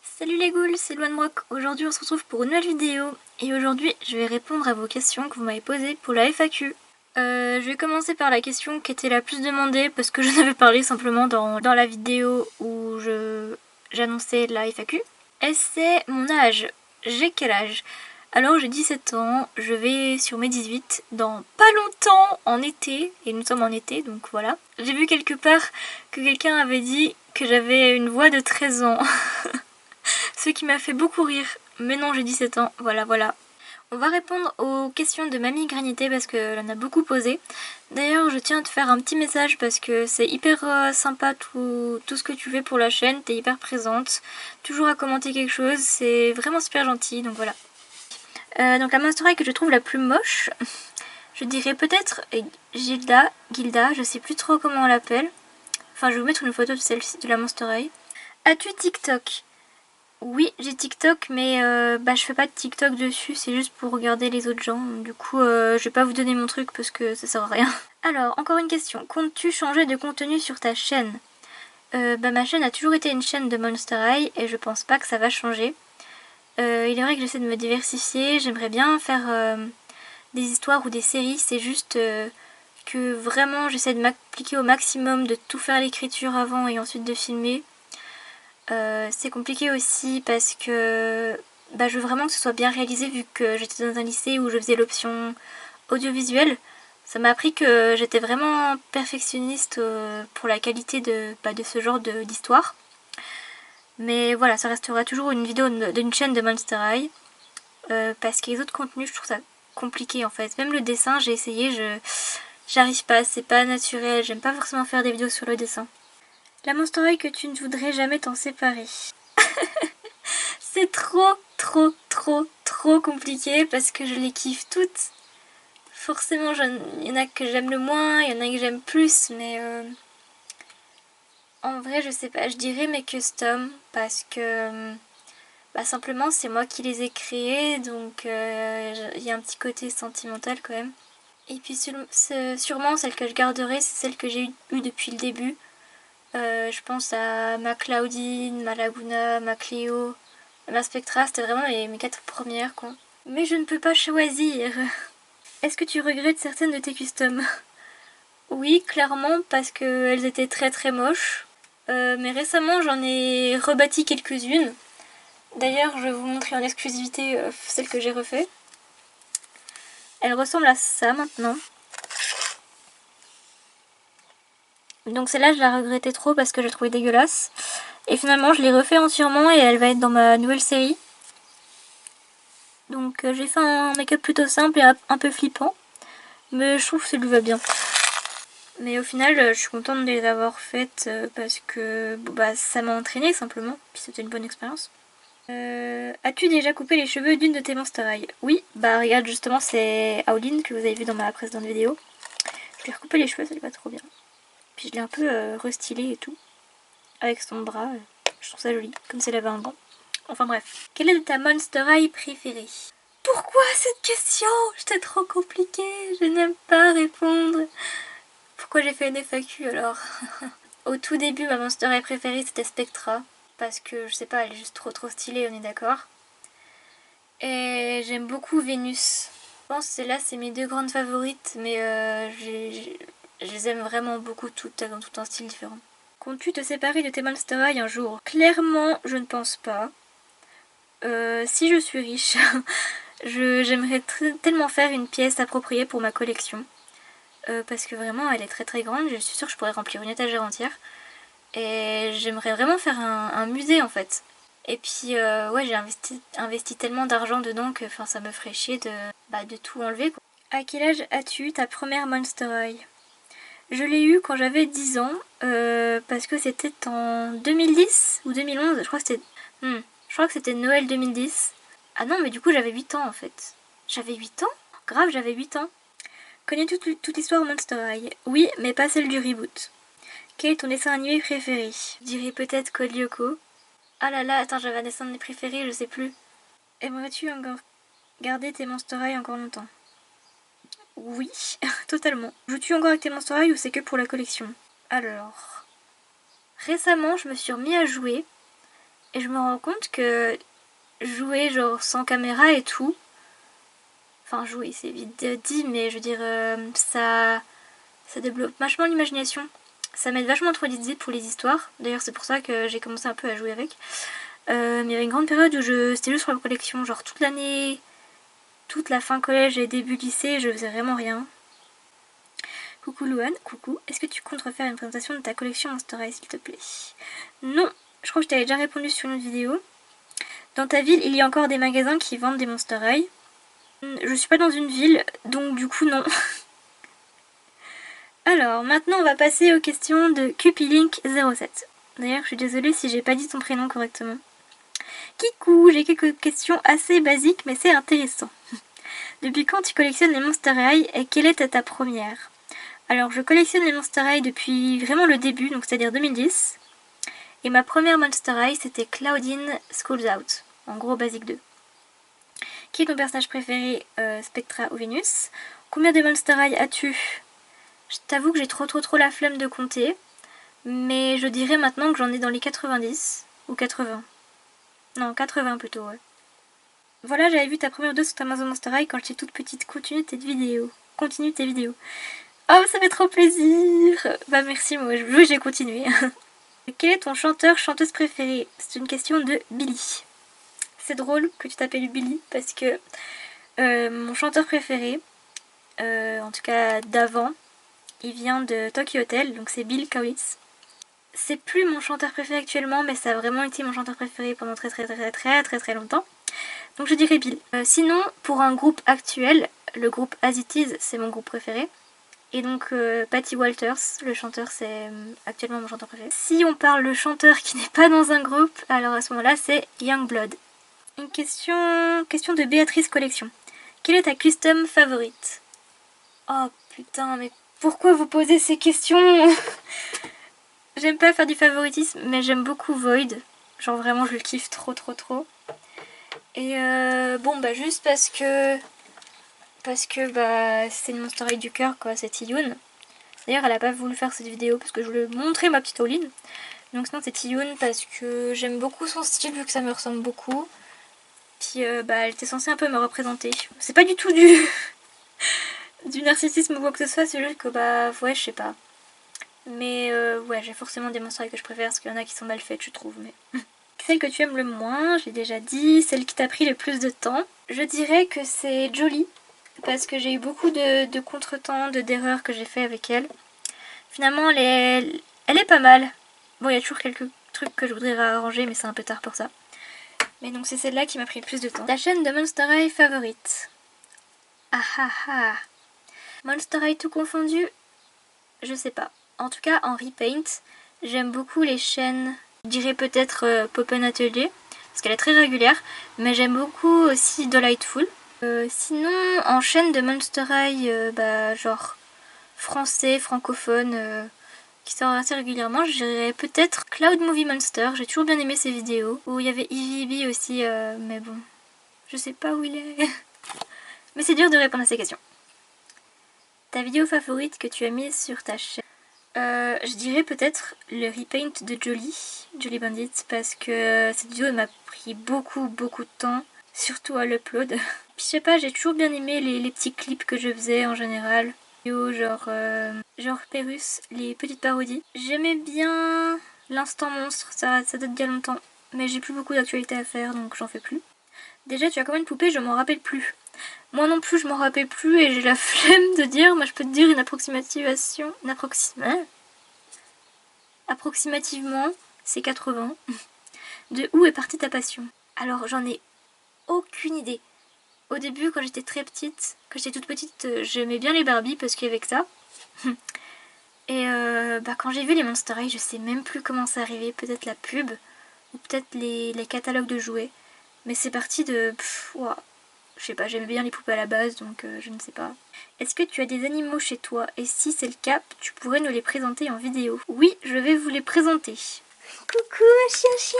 Salut les ghouls, c'est Loan Rock. Aujourd'hui on se retrouve pour une nouvelle vidéo et aujourd'hui je vais répondre à vos questions que vous m'avez posées pour la FAQ. Je vais commencer par la question qui était la plus demandée parce que j'en avais parlé simplement dans la vidéo où j'annonçais la FAQ. Et c'est mon âge. J'ai quel âge? Alors j'ai 17 ans, je vais sur mes 18 dans pas longtemps en été, et nous sommes en été donc voilà. J'ai vu quelque part que quelqu'un avait dit que j'avais une voix de 13 ans. Ce qui m'a fait beaucoup rire, mais non j'ai 17 ans, voilà. On va répondre aux questions de Mamie Granité parce qu'elle en a beaucoup posé. D'ailleurs je tiens à te faire un petit message parce que c'est hyper sympa tout ce que tu fais pour la chaîne, t'es hyper présente, toujours à commenter quelque chose, c'est vraiment super gentil, donc voilà. Donc la Monster High que je trouve la plus moche, je dirais peut-être Gilda, je sais plus trop comment on l'appelle. Enfin je vais vous mettre une photo de celle-ci, de la Monster High. As-tu TikTok? Oui, j'ai TikTok, mais je fais pas de TikTok dessus, c'est juste pour regarder les autres gens. Du coup, je vais pas vous donner mon truc parce que ça sert à rien. Alors, encore une question. Comptes-tu changer de contenu sur ta chaîne? Ma chaîne a toujours été une chaîne de Monster High et je pense pas que ça va changer. Il est vrai que j'essaie de me diversifier, j'aimerais bien faire des histoires ou des séries, c'est juste que vraiment j'essaie de m'appliquer au maximum, de tout faire l'écriture avant et ensuite de filmer. C'est compliqué aussi parce que je veux vraiment que ce soit bien réalisé vu que j'étais dans un lycée où je faisais l'option audiovisuelle. Ça m'a appris que j'étais vraiment perfectionniste pour la qualité de ce genre d'histoire. Mais voilà, ça restera toujours une vidéo d'une chaîne de Monster High. Parce que les autres contenus, je trouve ça compliqué en fait. Même le dessin, j'ai essayé, j'arrive pas, c'est pas naturel. J'aime pas forcément faire des vidéos sur le dessin. La Monster High que tu ne voudrais jamais t'en séparer. C'est trop compliqué parce que je les kiffe toutes. Forcément, il y en a que j'aime le moins, il y en a que j'aime plus, mais en vrai, je sais pas, je dirais mes customs parce que simplement c'est moi qui les ai créés, donc il y a un petit côté sentimental quand même. Et puis sûrement celle que je garderai, c'est celle que j'ai eue depuis le début. Je pense à ma Claudine, ma Laguna, ma Cléo, ma Spectra, c'était vraiment mes 4 premières quoi. Mais je ne peux pas choisir. Est-ce que tu regrettes certaines de tes customs? Oui, clairement, parce qu'elles étaient très moches. Mais récemment, j'en ai rebâti quelques-unes. D'ailleurs, je vais vous montrer en exclusivité celle que j'ai refait. Elle ressemble à ça maintenant. Donc celle-là, je la regrettais trop parce que je la trouvais dégueulasse. Et finalement, je l'ai refait entièrement et elle va être dans ma nouvelle série. Donc j'ai fait un make-up plutôt simple et un peu flippant. Mais je trouve que ça lui va bien. Mais au final, je suis contente de les avoir faites parce que ça m'a entraînée simplement. Puis c'était une bonne expérience. As-tu déjà coupé les cheveux d'une de tes Monster High? Oui, regarde justement c'est Aoline que vous avez vu dans ma précédente vidéo. Je lui ai recoupé les cheveux, ça lui va trop bien. Puis je l'ai un peu restylé et tout. Avec son bras, je trouve ça joli, comme si elle avait un gant. Enfin bref. Quelle est ta Monster High préférée? Pourquoi cette question? C'était trop compliqué, je n'aime pas répondre. Pourquoi j'ai fait une FAQ alors? Au tout début, ma Monster High préférée c'était Spectra. Parce que je sais pas, elle est juste trop stylée, on est d'accord. Et j'aime beaucoup Vénus. Je pense que celle-là c'est mes deux grandes favorites, mais je les aime vraiment beaucoup toutes, dans tout un style différent. Comptes-tu te séparer de tes Monster High un jour? Clairement, je ne pense pas. Si je suis riche, j'aimerais tellement faire une pièce appropriée pour ma collection. Parce que vraiment, elle est très grande. Je suis sûre que je pourrais remplir une étagère entière. Et j'aimerais vraiment faire un musée en fait. Et puis ouais, j'ai investi tellement d'argent dedans que ça me ferait chier de tout enlever quoi. À quel âge as-tu eu ta première Monster High? Je l'ai eu quand j'avais 10 ans, parce que c'était en 2010 ou 2011, je crois que c'était Noël 2010. Ah non, mais du coup j'avais 8 ans en fait. J'avais 8 ans? Grave, j'avais 8 ans. Connais-tu toute l'histoire Monster High? Oui, mais pas celle du reboot. Quel est ton dessin animé préféré? Je dirais peut-être Code Lyoko. Ah là là, attends, j'avais un dessin animé préféré, je sais plus. Aimerais-tu encore garder tes Monster High encore longtemps? Oui, totalement. Joues-tu encore avec tes Monster High ou c'est que pour la collection? Alors, récemment je me suis remis à jouer et je me rends compte que jouer genre sans caméra et tout, enfin jouer c'est vite dit mais je veux dire ça développe vachement l'imagination. Ça m'aide vachement à trouver des idées pour les histoires. D'ailleurs c'est pour ça que j'ai commencé un peu à jouer avec. Mais il y avait une grande période où c'était juste pour la collection, genre toute l'année, toute la fin collège et début lycée, je faisais vraiment rien. Coucou Louane, coucou. Est-ce que tu comptes refaire une présentation de ta collection Monster High s'il te plaît? Non, je crois que je t'avais déjà répondu sur une vidéo. Dans ta ville, il y a encore des magasins qui vendent des Monster High. Je suis pas dans une ville, donc du coup non. Alors, maintenant on va passer aux questions de Cupilink07. D'ailleurs, je suis désolée si j'ai pas dit ton prénom correctement. Kikou, j'ai quelques questions assez basiques, mais c'est intéressant. Depuis quand tu collectionnes les Monster High et quelle est ta première? Alors, je collectionne les Monster High depuis vraiment le début, donc c'est-à-dire 2010. Et ma première Monster High, c'était Cloudin Schools Out, en gros Basic 2. Qui est ton personnage préféré, Spectra ou Venus? Combien de Monster High as-tu? Je t'avoue que j'ai trop la flemme de compter, mais je dirais maintenant que j'en ai dans les 90 ou 80. Non, 80 plutôt, ouais. Voilà, j'avais vu ta première vidéo sur ta Amazon Monster High quand j'étais toute petite. Continue tes vidéos. Oh, ça fait trop plaisir. Bah merci, moi j'ai continué. Quel est ton chanteuse préférée? C'est une question de Billy. C'est drôle que tu t'appelles Billy parce que mon chanteur préféré, en tout cas d'avant, il vient de Tokyo Hotel, donc c'est Bill Kaulitz. C'est plus mon chanteur préféré actuellement, mais ça a vraiment été mon chanteur préféré pendant très longtemps. Donc je dirais Bill. Sinon, pour un groupe actuel, le groupe As It Is, c'est mon groupe préféré. Et donc Patty Walters, le chanteur, c'est actuellement mon chanteur préféré. Si on parle le chanteur qui n'est pas dans un groupe, alors à ce moment-là, c'est Youngblood. Une question de Béatrice Collection. Quelle est ta custom favorite? Oh putain, mais pourquoi vous posez ces questions? J'aime pas faire du favoritisme, mais j'aime beaucoup Void. Genre vraiment, je le kiffe trop. Et bon, bah juste parce que bah c'est une Monster High du cœur, quoi, c'est Tiyun. D'ailleurs, elle a pas voulu faire cette vidéo parce que je voulais montrer ma petite Oline. Donc sinon, c'est Tiyun parce que j'aime beaucoup son style vu que ça me ressemble beaucoup. Puis bah elle était censée un peu me représenter. C'est pas du tout du narcissisme ou quoi que ce soit, c'est juste que bah ouais, je sais pas. Mais ouais, j'ai forcément des Monster High que je préfère parce qu'il y en a qui sont mal faites, je trouve. Mais celle que tu aimes le moins, j'ai déjà dit. Celle qui t'a pris le plus de temps, je dirais que c'est Jolie. Parce que j'ai eu beaucoup de contretemps, d'erreurs que j'ai fait avec elle. Finalement, elle est pas mal. Bon, il y a toujours quelques trucs que je voudrais arranger, mais c'est un peu tard pour ça. Mais donc c'est celle-là qui m'a pris le plus de temps. Ta chaîne de Monster High favorite? Ah ah ah. Monster High tout confondu? Je sais pas. En tout cas, en repaint, j'aime beaucoup les chaînes, je dirais peut-être Poppen Atelier, parce qu'elle est très régulière, mais j'aime beaucoup aussi Delightful. Sinon, en chaîne de Monster High, bah, genre français, francophone, qui sort assez régulièrement, je dirais peut-être Cloud Movie Monster. J'ai toujours bien aimé ses vidéos. Où il y avait Eevee aussi, mais bon, je sais pas où il est. Mais c'est dur de répondre à ces questions. Ta vidéo favorite que tu as mise sur ta chaîne? Je dirais peut-être le repaint de Jolie Bandit, parce que cette vidéo m'a pris beaucoup de temps, surtout à l'upload. Puis je sais pas, j'ai toujours bien aimé les petits clips que je faisais en général. Genre Pérus, les petites parodies. J'aimais bien l'instant monstre, ça date d'il y a longtemps, mais j'ai plus beaucoup d'actualités à faire donc j'en fais plus. Déjà, tu as combien de poupées? Je m'en rappelle plus. Moi non plus, je m'en rappelle plus et j'ai la flemme de dire. Moi, je peux te dire une approximation. Approximativement, c'est 80. De où est partie ta passion? Alors, j'en ai aucune idée. Au début, quand j'étais toute petite, j'aimais bien les Barbie parce qu'il y avait que ça. Et bah, quand j'ai vu les Monster High, je sais même plus comment c'est arrivé. Peut-être la pub ou peut-être les catalogues de jouets. Mais c'est parti de... Wow. Je sais pas, j'aimais bien les poupées à la base, donc je ne sais pas. Est-ce que tu as des animaux chez toi? Et si c'est le cas, tu pourrais nous les présenter en vidéo? Oui, je vais vous les présenter. Coucou chien!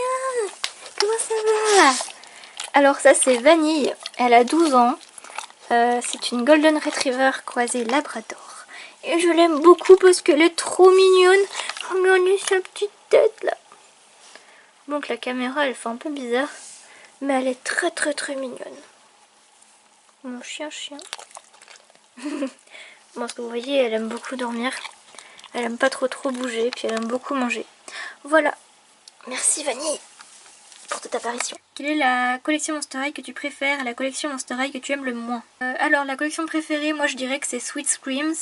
Comment ça va? Alors ça c'est Vanille, elle a 12 ans. C'est une Golden Retriever croisée Labrador. Et je l'aime beaucoup parce qu'elle est trop mignonne. Regardez sa petite tête là. Donc la caméra elle fait un peu bizarre. Mais elle est très très très mignonne. Mon chien. Bon, ce que vous voyez, elle aime beaucoup dormir. Elle aime pas trop bouger. Puis elle aime beaucoup manger. Voilà. Merci Vanille pour toute apparition. Quelle est la collection Monster High que tu préfères et la collection Monster High que tu aimes le moins? Alors la collection préférée, moi je dirais que c'est Sweet Screams.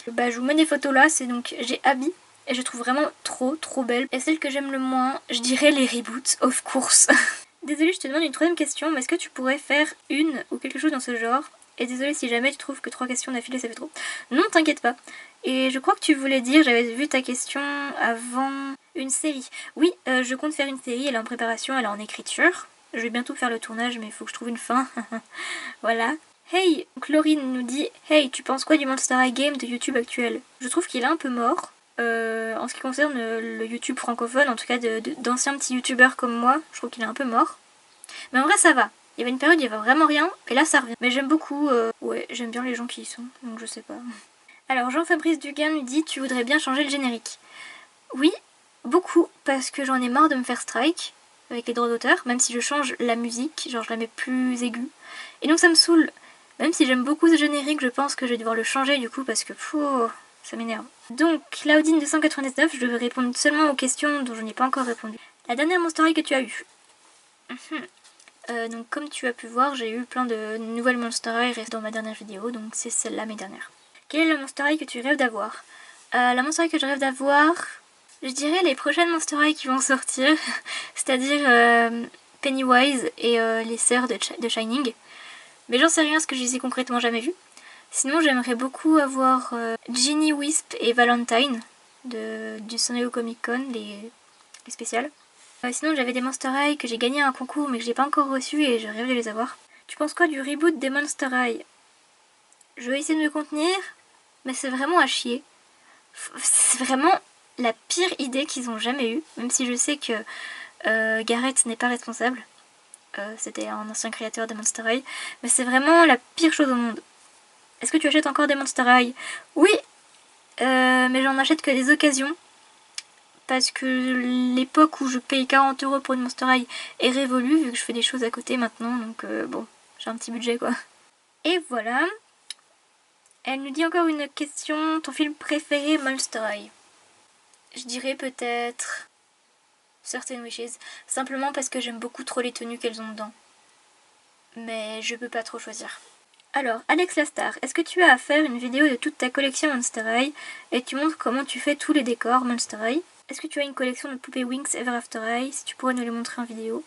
Je vous mets des photos là, c'est donc j'ai Abby et je trouve vraiment trop belle. Et celle que j'aime le moins, je dirais les reboots, of course. Désolée, je te demande une troisième question, mais est-ce que tu pourrais faire une ou quelque chose dans ce genre? Et désolée si jamais tu trouves que 3 questions d'affilée ça fait trop. Non, t'inquiète pas. Et je crois que tu voulais dire, j'avais vu ta question avant, une série. Oui, je compte faire une série, elle est en préparation, elle est en écriture. Je vais bientôt faire le tournage, mais il faut que je trouve une fin. Voilà. Hey, Chlorine nous dit « Hey, tu penses quoi du Monster High Game de YouTube actuel ?» Je trouve qu'il est un peu mort. En ce qui concerne le YouTube francophone, en tout cas d'anciens petits youtubeurs comme moi, je trouve qu'il est un peu mort. Mais en vrai ça va. Il y avait une période où il n'y avait vraiment rien, et là ça revient. Mais j'aime beaucoup, ouais, j'aime bien les gens qui y sont, donc je sais pas. Alors Jean-Fabrice Duguin nous dit « Tu voudrais bien changer le générique ?» Oui, beaucoup, parce que j'en ai marre de me faire strike avec les droits d'auteur, même si je change la musique, genre je la mets plus aiguë. Et donc ça me saoule. Même si j'aime beaucoup ce générique, je pense que je vais devoir le changer du coup, parce que ça m'énerve. Donc Claudine 299, je devais répondre seulement aux questions dont je n'ai pas encore répondu. La dernière Monster High que tu as eue. Donc comme tu as pu voir, j'ai eu plein de nouvelles Monster High dans ma dernière vidéo, donc c'est celle-là mes dernières. Quelle est la Monster High que tu rêves d'avoir? La Monster High que je rêve d'avoir, je dirais les prochaines Monster High qui vont sortir, c'est-à-dire Pennywise et les sœurs de Shining. Mais j'en sais rien parce que je les ai concrètement jamais vues. Sinon j'aimerais beaucoup avoir Ginny, Wisp et Valentine du San Diego Comic Con, les spéciales. Sinon j'avais des Monster High que j'ai gagné à un concours mais que j'ai pas encore reçu et je rêve de les avoir. Tu penses quoi du reboot des Monster High? Je vais essayer de me contenir, mais c'est vraiment à chier. C'est vraiment la pire idée qu'ils ont jamais eue, même si je sais que Garrett n'est pas responsable. C'était un ancien créateur des Monster High, mais c'est vraiment la pire chose au monde. Est-ce que tu achètes encore des Monster High? Oui, mais j'en achète que des occasions. Parce que l'époque où je paye 40 € pour une Monster High est révolue, vu que je fais des choses à côté maintenant, donc bon, j'ai un petit budget quoi. Et voilà. Elle nous dit encore une question, ton film préféré Monster High? Je dirais peut-être Certain Wishes, simplement parce que j'aime beaucoup trop les tenues qu'elles ont dedans. Mais je peux pas trop choisir. Alors, Alex Lastar, est-ce que tu as à faire une vidéo de toute ta collection Monster High et tu montres comment tu fais tous les décors Monster High? Est-ce que tu as une collection de poupées Winx Ever After High? Si tu pourrais nous les montrer en vidéo.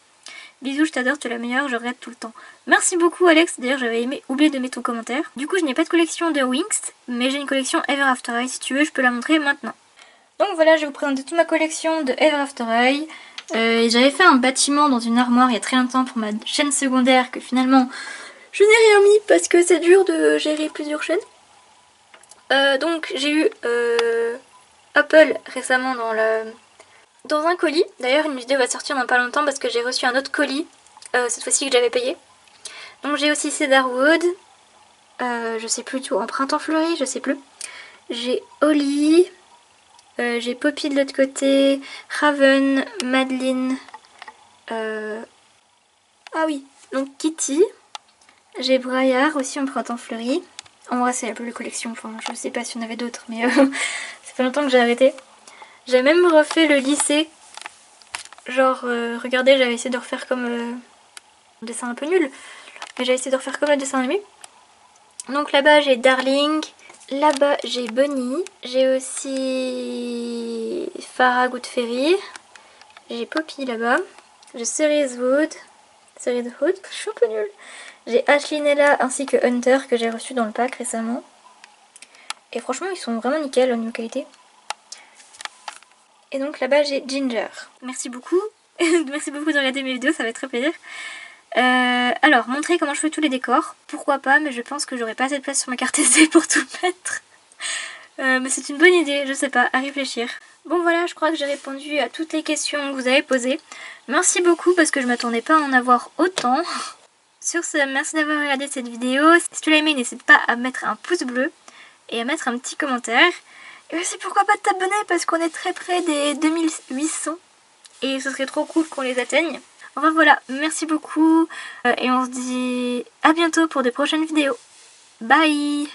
Bisous, je t'adore, tu es la meilleure, je regrette tout le temps. Merci beaucoup Alex, d'ailleurs j'avais oublié de mettre ton commentaire. Du coup je n'ai pas de collection de Winx, mais j'ai une collection Ever After High, si tu veux je peux la montrer maintenant. Donc voilà, je vais vous présenter toute ma collection de Ever After High. J'avais fait un bâtiment dans une armoire il y a très longtemps pour ma chaîne secondaire que finalement je n'ai rien mis parce que c'est dur de gérer plusieurs chaînes. Donc j'ai eu Apple récemment dans un colis. D'ailleurs une vidéo va sortir dans pas longtemps parce que j'ai reçu un autre colis, cette fois-ci que j'avais payé. Donc j'ai aussi Cedarwood, je sais plus tout, en printemps fleuri, je sais plus. J'ai Holly, j'ai Poppy de l'autre côté, Raven, Madeline, ah oui, donc Kitty. J'ai Briar aussi en printemps fleuri. En vrai c'est la plus belle collection, enfin je sais pas s'il y en avait d'autres mais ça fait longtemps que j'ai arrêté. J'ai même refait le lycée. Genre, regardez, j'avais essayé de refaire comme un dessin un peu nul. Mais j'avais essayé de refaire comme le dessin animé. Donc là-bas, j'ai Darling. Là-bas, j'ai Bunny. J'ai aussi Farah Good Fairy. J'ai Poppy là-bas. J'ai Ceriswood. Ceriswood, je suis un peu nulle. J'ai Ashley Nella ainsi que Hunter que j'ai reçu dans le pack récemment. Et franchement, ils sont vraiment nickel au niveau qualité. Et donc là-bas j'ai Ginger. Merci beaucoup. Merci beaucoup de regarder mes vidéos, ça va être très plaisir. Alors, montrer comment je fais tous les décors. Pourquoi pas, mais je pense que j'aurai pas assez de place sur ma carte SD pour tout mettre. Mais c'est une bonne idée, je sais pas, à réfléchir. Bon voilà, je crois que j'ai répondu à toutes les questions que vous avez posées. Merci beaucoup parce que je m'attendais pas à en avoir autant. Sur ce, merci d'avoir regardé cette vidéo. Si tu l'as aimé, n'hésite pas à mettre un pouce bleu et à mettre un petit commentaire. Et aussi pourquoi pas de t'abonner parce qu'on est très près des 2800 et ce serait trop cool qu'on les atteigne. Enfin voilà, merci beaucoup et on se dit à bientôt pour de prochaines vidéos. Bye!